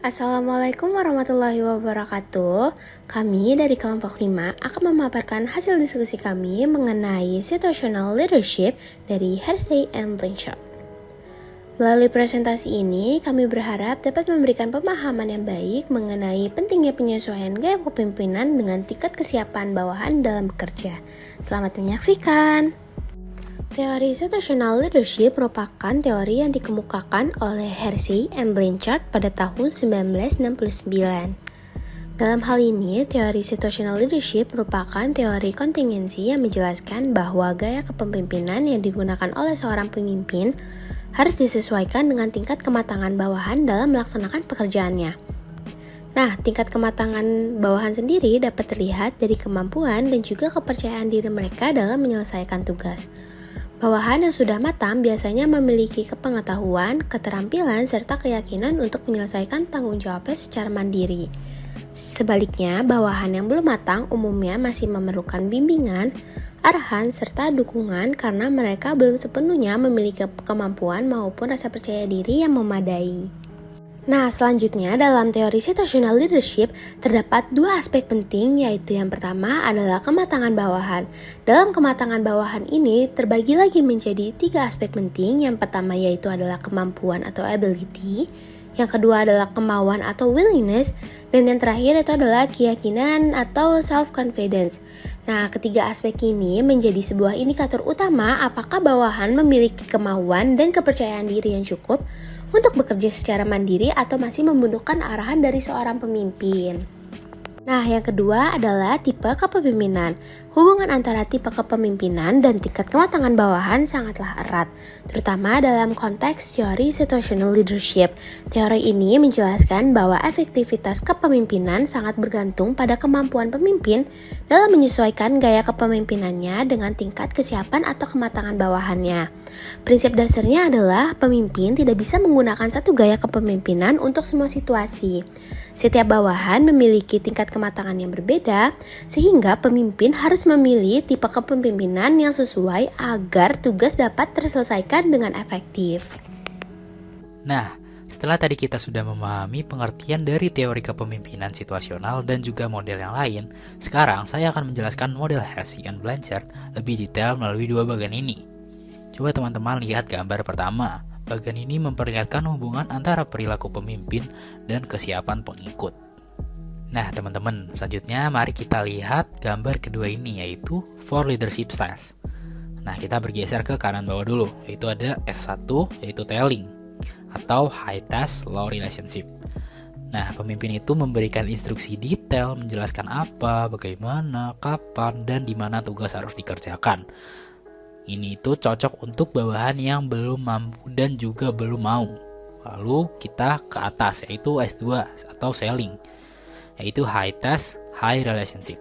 Assalamualaikum warahmatullahi wabarakatuh. Kami dari kelompok 5 akan memaparkan hasil diskusi kami mengenai situational leadership dari Hersey and Blanchard. Melalui presentasi ini, kami berharap dapat memberikan pemahaman yang baik mengenai pentingnya penyesuaian gaya kepemimpinan dengan tingkat kesiapan bawahan dalam bekerja. Selamat menyaksikan. Teori situational leadership merupakan teori yang dikemukakan oleh Hersey and Blanchard pada tahun 1969. Dalam hal ini, teori situational leadership merupakan teori kontingensi yang menjelaskan bahwa gaya kepemimpinan yang digunakan oleh seorang pemimpin harus disesuaikan dengan tingkat kematangan bawahan dalam melaksanakan pekerjaannya. Nah, tingkat kematangan bawahan sendiri dapat terlihat dari kemampuan dan juga kepercayaan diri mereka dalam menyelesaikan tugas. Bawahan yang sudah matang biasanya memiliki pengetahuan, keterampilan, serta keyakinan untuk menyelesaikan tanggung jawabnya secara mandiri. Sebaliknya, bawahan yang belum matang umumnya masih memerlukan bimbingan, arahan, serta dukungan karena mereka belum sepenuhnya memiliki kemampuan maupun rasa percaya diri yang memadai. Nah, selanjutnya dalam teori situational leadership terdapat dua aspek penting, yaitu yang pertama adalah kematangan bawahan. Dalam kematangan bawahan ini terbagi lagi menjadi tiga aspek penting. Yang pertama yaitu adalah kemampuan atau ability, yang kedua adalah kemauan atau willingness, dan yang terakhir itu adalah keyakinan atau self-confidence. Nah, ketiga aspek ini menjadi sebuah indikator utama apakah bawahan memiliki kemauan dan kepercayaan diri yang cukup untuk bekerja secara mandiri atau masih membutuhkan arahan dari seorang pemimpin. Nah, yang kedua adalah tipe kepemimpinan. Hubungan antara tipe kepemimpinan dan tingkat kematangan bawahan sangatlah erat, terutama dalam konteks teori situational leadership. Teori ini menjelaskan bahwa efektivitas kepemimpinan sangat bergantung pada kemampuan pemimpin dalam menyesuaikan gaya kepemimpinannya dengan tingkat kesiapan atau kematangan bawahannya. Prinsip dasarnya adalah pemimpin tidak bisa menggunakan satu gaya kepemimpinan untuk semua situasi. Setiap bawahan memiliki tingkat kematangan yang berbeda, sehingga pemimpin harus memilih tipe kepemimpinan yang sesuai agar tugas dapat terselesaikan dengan efektif. Nah, setelah tadi kita sudah memahami pengertian dari teori kepemimpinan situasional dan juga model yang lain, sekarang saya akan menjelaskan model Hersey and Blanchard lebih detail melalui dua bagian ini. Coba teman-teman lihat gambar pertama. Bagian ini memperlihatkan hubungan antara perilaku pemimpin dan kesiapan pengikut. Nah teman-teman, selanjutnya mari kita lihat gambar kedua ini, yaitu Four Leadership Styles. Nah, kita bergeser ke kanan bawah dulu, yaitu ada S1, yaitu telling atau High Task Low Relationship. Nah, pemimpin itu memberikan instruksi detail, menjelaskan apa, bagaimana, kapan, dan di mana tugas harus dikerjakan. Ini itu cocok untuk bawahan yang belum mampu dan juga belum mau. Lalu kita ke atas, yaitu S2 atau selling, yaitu High Task High Relationship.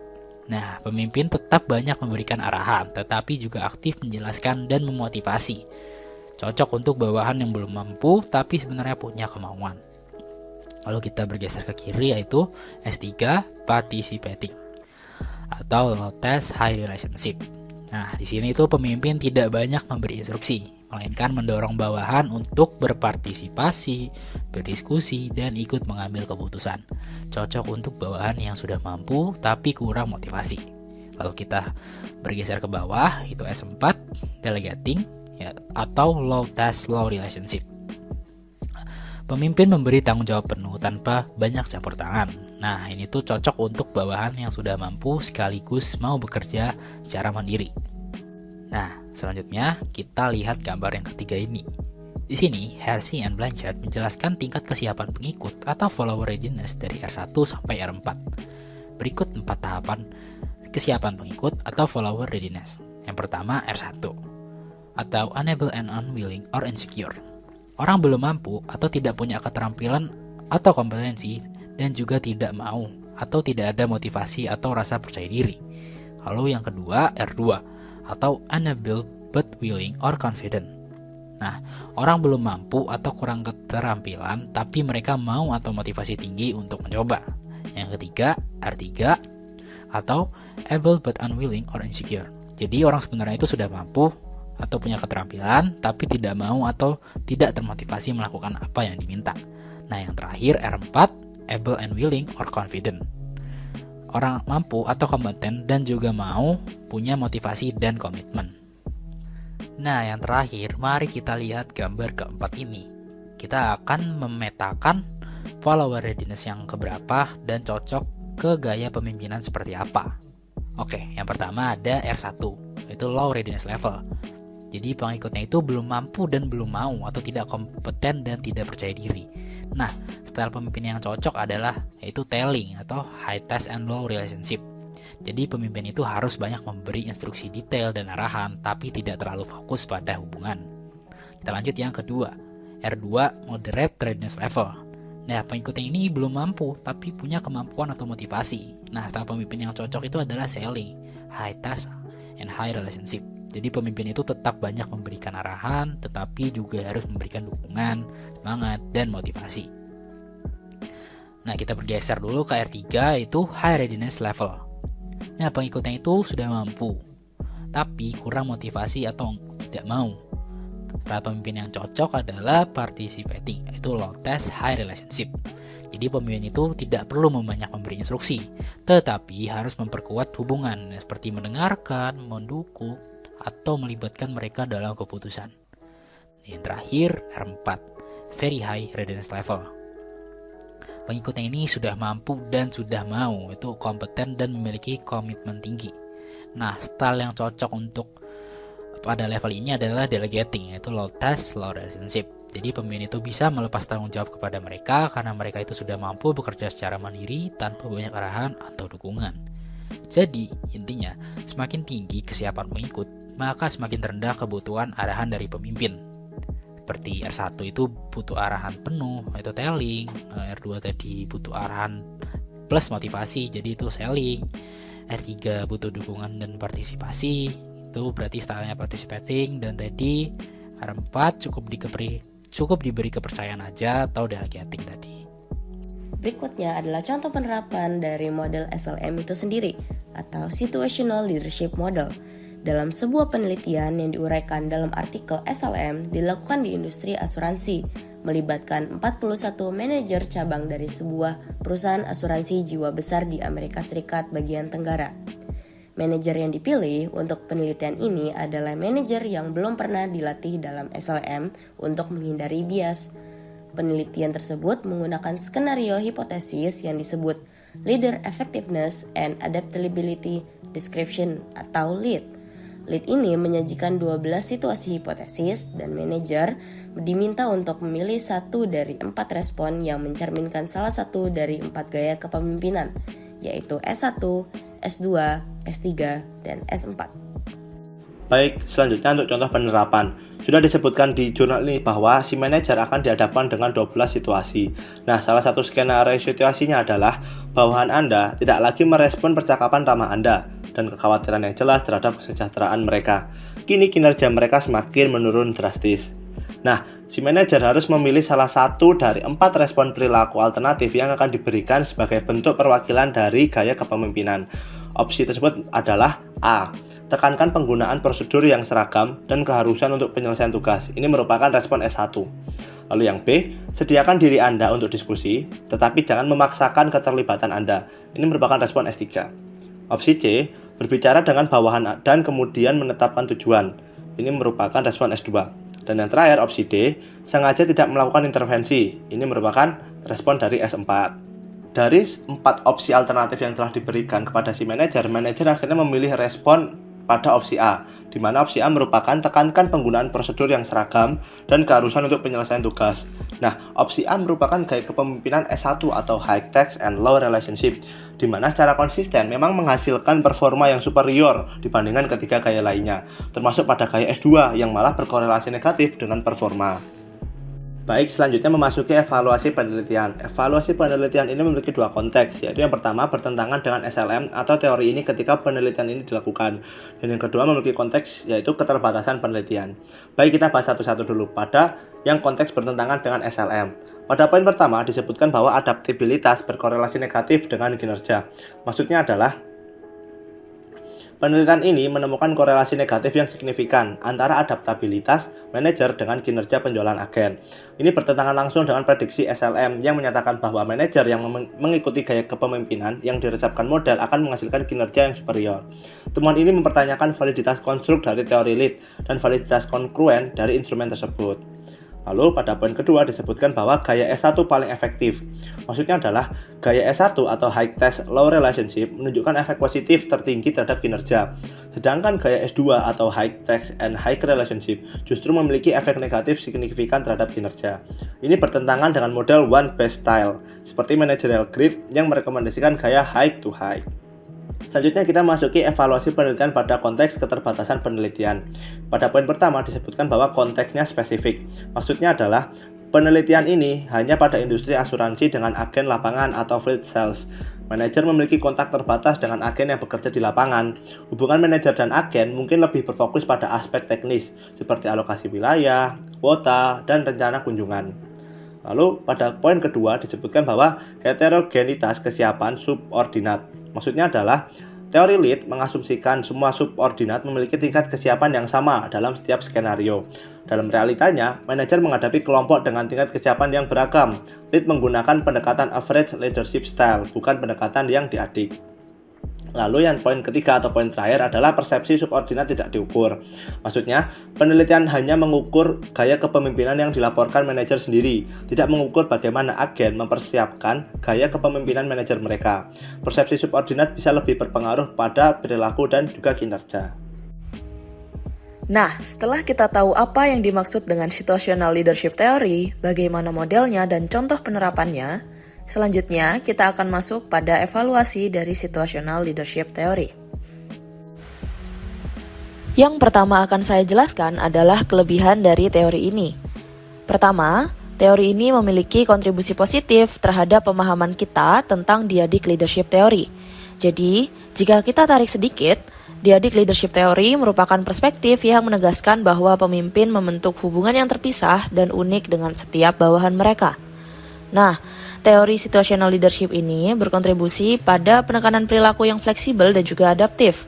Nah, pemimpin tetap banyak memberikan arahan, tetapi juga aktif menjelaskan dan memotivasi. Cocok untuk bawahan yang belum mampu, tapi sebenarnya punya kemauan. Lalu kita bergeser ke kiri, yaitu S3 Participating atau Low Task High Relationship. Nah, di sini itu pemimpin tidak banyak memberi instruksi, melainkan mendorong bawahan untuk berpartisipasi, berdiskusi, dan ikut mengambil keputusan. Cocok untuk bawahan yang sudah mampu tapi kurang motivasi. Lalu kita bergeser ke bawah, itu S4, Delegating ya, atau Low Task Low Relationship. Pemimpin memberi tanggung jawab penuh tanpa banyak campur tangan. Nah, ini tuh cocok untuk bawahan yang sudah mampu sekaligus mau bekerja secara mandiri. Nah, selanjutnya kita lihat gambar yang ketiga ini. Di sini, Hersey and Blanchard menjelaskan tingkat kesiapan pengikut atau follower readiness dari R1 sampai R4. Berikut 4 tahapan kesiapan pengikut atau follower readiness. Yang pertama, R1 atau unable and unwilling or insecure. Orang belum mampu atau tidak punya keterampilan atau kompetensi dan juga tidak mau atau tidak ada motivasi atau rasa percaya diri. Lalu yang kedua, R2 atau unable but willing or confident. Nah, orang belum mampu atau kurang keterampilan tapi mereka mau atau motivasi tinggi untuk mencoba. Yang ketiga, R3 atau able but unwilling or insecure. Jadi orang sebenarnya itu sudah mampu atau punya keterampilan tapi tidak mau atau tidak termotivasi melakukan apa yang diminta. Nah, yang terakhir R4, able and willing or confident. Orang mampu atau kompeten dan juga mau, punya motivasi dan komitmen. Nah, yang terakhir, mari kita lihat gambar keempat ini. Kita akan memetakan follower readiness yang keberapa dan cocok ke gaya pemimpinan seperti apa. Oke, yang pertama ada R1, yaitu low readiness level. Jadi pengikutnya itu belum mampu dan belum mau atau tidak kompeten dan tidak percaya diri. Nah, style pemimpin yang cocok adalah yaitu telling atau high task and low relationship. Jadi pemimpin itu harus banyak memberi instruksi detail dan arahan tapi tidak terlalu fokus pada hubungan. Kita lanjut yang kedua, R2 moderate readiness level. Nah, pengikutnya ini belum mampu tapi punya kemampuan atau motivasi. Nah, style pemimpin yang cocok itu adalah selling, high task and high relationship. Jadi pemimpin itu tetap banyak memberikan arahan, tetapi juga harus memberikan dukungan, semangat, dan motivasi. Nah, kita bergeser dulu ke R3, yaitu high readiness level. Nah, pengikutnya itu sudah mampu, tapi kurang motivasi atau tidak mau. Style pemimpin yang cocok adalah participating, yaitu low task high relationship. Jadi pemimpin itu tidak perlu banyak memberi instruksi, tetapi harus memperkuat hubungan, seperti mendengarkan, mendukung, atau melibatkan mereka dalam keputusan. Yang terakhir, R4, very high readiness level. Pengikutnya ini sudah mampu dan sudah mau, itu kompeten dan memiliki komitmen tinggi. Nah, style yang cocok untuk pada level ini adalah delegating, yaitu low task, low relationship. Jadi pemimpin itu bisa melepas tanggung jawab kepada mereka karena mereka itu sudah mampu bekerja secara mandiri tanpa banyak arahan atau dukungan. Jadi, intinya, semakin tinggi kesiapan pengikut, maka semakin rendah kebutuhan arahan dari pemimpin. Seperti R1 itu butuh arahan penuh, itu telling. R2 tadi butuh arahan plus motivasi, jadi itu selling. R3 butuh dukungan dan partisipasi, itu berarti stylenya participating. Dan tadi R4 cukup diberi kepercayaan aja atau delegating tadi. Berikutnya adalah contoh penerapan dari model SLM itu sendiri atau Situational Leadership Model. Dalam sebuah penelitian yang diuraikan dalam artikel SLM dilakukan di industri asuransi, melibatkan 41 manajer cabang dari sebuah perusahaan asuransi jiwa besar di Amerika Serikat bagian Tenggara. Manajer yang dipilih untuk penelitian ini adalah manajer yang belum pernah dilatih dalam SLM untuk menghindari bias. Penelitian tersebut menggunakan skenario hipotesis yang disebut Leader Effectiveness and Adaptability Description atau LEAD. LEAD ini menyajikan 12 situasi hipotesis dan manajer diminta untuk memilih satu dari 4 respon yang mencerminkan salah satu dari 4 gaya kepemimpinan, yaitu S1, S2, S3, dan S4. Baik, selanjutnya untuk contoh penerapan. Sudah disebutkan di jurnal ini bahwa si manajer akan dihadapkan dengan 12 situasi. Nah, salah satu skenario situasinya adalah bawahan Anda tidak lagi merespon percakapan ramah Anda dan kekhawatiran yang jelas terhadap kesejahteraan mereka. Kini kinerja mereka semakin menurun drastis. Nah, si manajer harus memilih salah satu dari 4 respon perilaku alternatif yang akan diberikan sebagai bentuk perwakilan dari gaya kepemimpinan. Opsi tersebut adalah A. Tekankan penggunaan prosedur yang seragam dan keharusan untuk penyelesaian tugas. Ini merupakan respon S1. Lalu yang B, sediakan diri Anda untuk diskusi, tetapi jangan memaksakan keterlibatan Anda. Ini merupakan respon S3. Opsi C, berbicara dengan bawahan dan kemudian menetapkan tujuan. Ini merupakan respon S2. Dan yang terakhir, opsi D, sengaja tidak melakukan intervensi. Ini merupakan respon dari S4. Dari 4 opsi alternatif yang telah diberikan kepada si manajer akhirnya memilih respon pada opsi A, di mana opsi A merupakan tekankan penggunaan prosedur yang seragam dan keharusan untuk penyelesaian tugas. Nah, opsi A merupakan gaya kepemimpinan S1 atau High Task and Low Relationship, di mana secara konsisten memang menghasilkan performa yang superior dibandingkan ketiga gaya lainnya, termasuk pada gaya S2 yang malah berkorelasi negatif dengan performa. Baik, selanjutnya memasuki evaluasi penelitian. Evaluasi penelitian ini memiliki 2 konteks, yaitu yang pertama bertentangan dengan SLM atau teori ini ketika penelitian ini dilakukan. Dan yang kedua memiliki konteks yaitu keterbatasan penelitian. Baik, kita bahas satu-satu dulu. Pada yang konteks bertentangan dengan SLM. Pada poin pertama disebutkan bahwa adaptabilitas berkorelasi negatif dengan kinerja. Maksudnya adalah Penelitian ini menemukan korelasi negatif yang signifikan antara adaptabilitas manajer dengan kinerja penjualan agen. Ini bertentangan langsung dengan prediksi SLM yang menyatakan bahwa manajer yang mengikuti gaya kepemimpinan yang diresepkan model akan menghasilkan kinerja yang superior. Temuan ini mempertanyakan validitas konstruk dari teori lead dan validitas kongruen dari instrumen tersebut. Lalu pada poin kedua disebutkan bahwa gaya S1 paling efektif. Maksudnya adalah gaya S1 atau High Test Low Relationship menunjukkan efek positif tertinggi terhadap kinerja. Sedangkan gaya S2 atau High Test and High Relationship justru memiliki efek negatif signifikan terhadap kinerja. Ini bertentangan dengan model One Best Style, seperti Managerial Grid yang merekomendasikan gaya High to High. Selanjutnya kita masuki evaluasi penelitian pada konteks keterbatasan penelitian. Pada poin pertama disebutkan bahwa konteksnya spesifik. Maksudnya adalah penelitian ini hanya pada industri asuransi dengan agen lapangan atau field sales. Manajer memiliki kontak terbatas dengan agen yang bekerja di lapangan. Hubungan manajer dan agen mungkin lebih berfokus pada aspek teknis seperti alokasi wilayah, kuota, dan rencana kunjungan. Lalu pada poin kedua disebutkan bahwa heterogenitas kesiapan subordinat. Maksudnya adalah teori lead mengasumsikan semua subordinat memiliki tingkat kesiapan yang sama dalam setiap skenario. Dalam realitanya, manajer menghadapi kelompok dengan tingkat kesiapan yang beragam. Lead menggunakan pendekatan average leadership style, bukan pendekatan yang diadik. Lalu yang poin ketiga atau poin terakhir adalah persepsi subordinat tidak diukur. Maksudnya, penelitian hanya mengukur gaya kepemimpinan yang dilaporkan manajer sendiri, tidak mengukur bagaimana agen mempersiapkan gaya kepemimpinan manajer mereka. Persepsi subordinat bisa lebih berpengaruh pada perilaku dan juga kinerja. Nah, setelah kita tahu apa yang dimaksud dengan situational leadership theory, bagaimana modelnya dan contoh penerapannya, selanjutnya kita akan masuk pada evaluasi dari situational leadership theory. Yang pertama akan saya jelaskan adalah kelebihan dari teori ini. Pertama, teori ini memiliki kontribusi positif terhadap pemahaman kita tentang dyadic leadership theory. Jadi, jika kita tarik sedikit, dyadic leadership theory merupakan perspektif yang menegaskan bahwa pemimpin membentuk hubungan yang terpisah dan unik dengan setiap bawahan mereka. Nah, teori situational leadership ini berkontribusi pada penekanan perilaku yang fleksibel dan juga adaptif,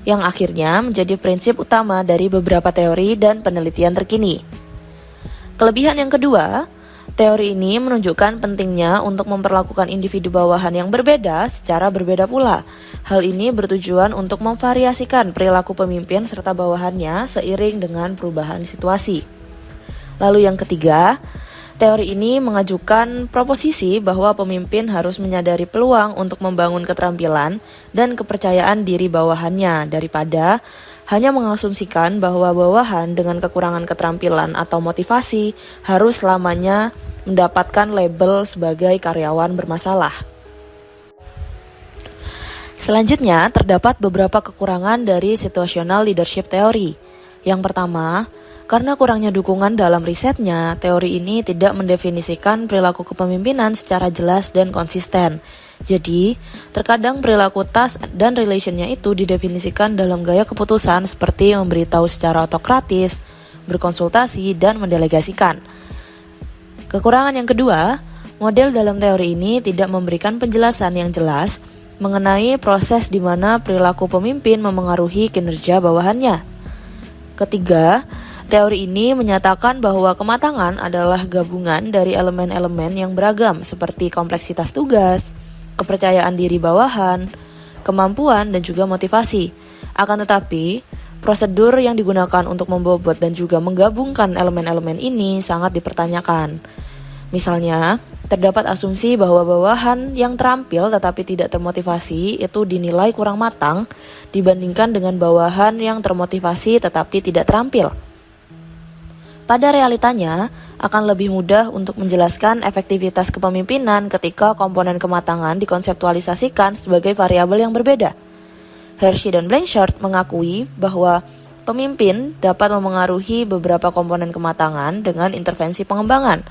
yang akhirnya menjadi prinsip utama dari beberapa teori dan penelitian terkini. Kelebihan yang kedua, teori ini menunjukkan pentingnya untuk memperlakukan individu bawahan yang berbeda secara berbeda pula. Hal ini bertujuan untuk memvariasikan perilaku pemimpin serta bawahannya seiring dengan perubahan situasi. Lalu yang ketiga, teori ini mengajukan proposisi bahwa pemimpin harus menyadari peluang untuk membangun keterampilan dan kepercayaan diri bawahannya daripada hanya mengasumsikan bahwa bawahan dengan kekurangan keterampilan atau motivasi harus selamanya mendapatkan label sebagai karyawan bermasalah. Selanjutnya, terdapat beberapa kekurangan dari situational leadership theory. Yang pertama, karena kurangnya dukungan dalam risetnya, teori ini tidak mendefinisikan perilaku kepemimpinan secara jelas dan konsisten. Jadi, terkadang perilaku task dan relationnya itu didefinisikan dalam gaya keputusan seperti memberitahu secara otokratis, berkonsultasi, dan mendelegasikan. Kekurangan yang kedua, model dalam teori ini tidak memberikan penjelasan yang jelas mengenai proses di mana perilaku pemimpin memengaruhi kinerja bawahannya. Ketiga, teori ini menyatakan bahwa kematangan adalah gabungan dari elemen-elemen yang beragam seperti kompleksitas tugas, kepercayaan diri bawahan, kemampuan, dan juga motivasi. Akan tetapi, prosedur yang digunakan untuk membobot dan juga menggabungkan elemen-elemen ini sangat dipertanyakan. Misalnya, terdapat asumsi bahwa bawahan yang terampil tetapi tidak termotivasi itu dinilai kurang matang dibandingkan dengan bawahan yang termotivasi tetapi tidak terampil. Pada realitanya, akan lebih mudah untuk menjelaskan efektivitas kepemimpinan ketika komponen kematangan dikonseptualisasikan sebagai variabel yang berbeda. Hershey dan Blanchard mengakui bahwa pemimpin dapat memengaruhi beberapa komponen kematangan dengan intervensi pengembangan,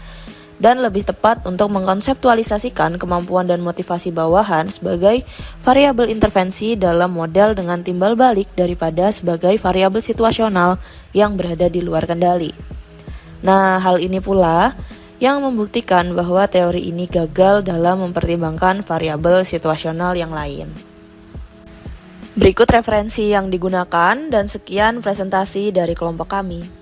dan lebih tepat untuk mengkonseptualisasikan kemampuan dan motivasi bawahan sebagai variabel intervensi dalam model dengan timbal balik daripada sebagai variabel situasional yang berada di luar kendali. Nah, hal ini pula yang membuktikan bahwa teori ini gagal dalam mempertimbangkan variabel situasional yang lain. Berikut referensi yang digunakan dan sekian presentasi dari kelompok kami.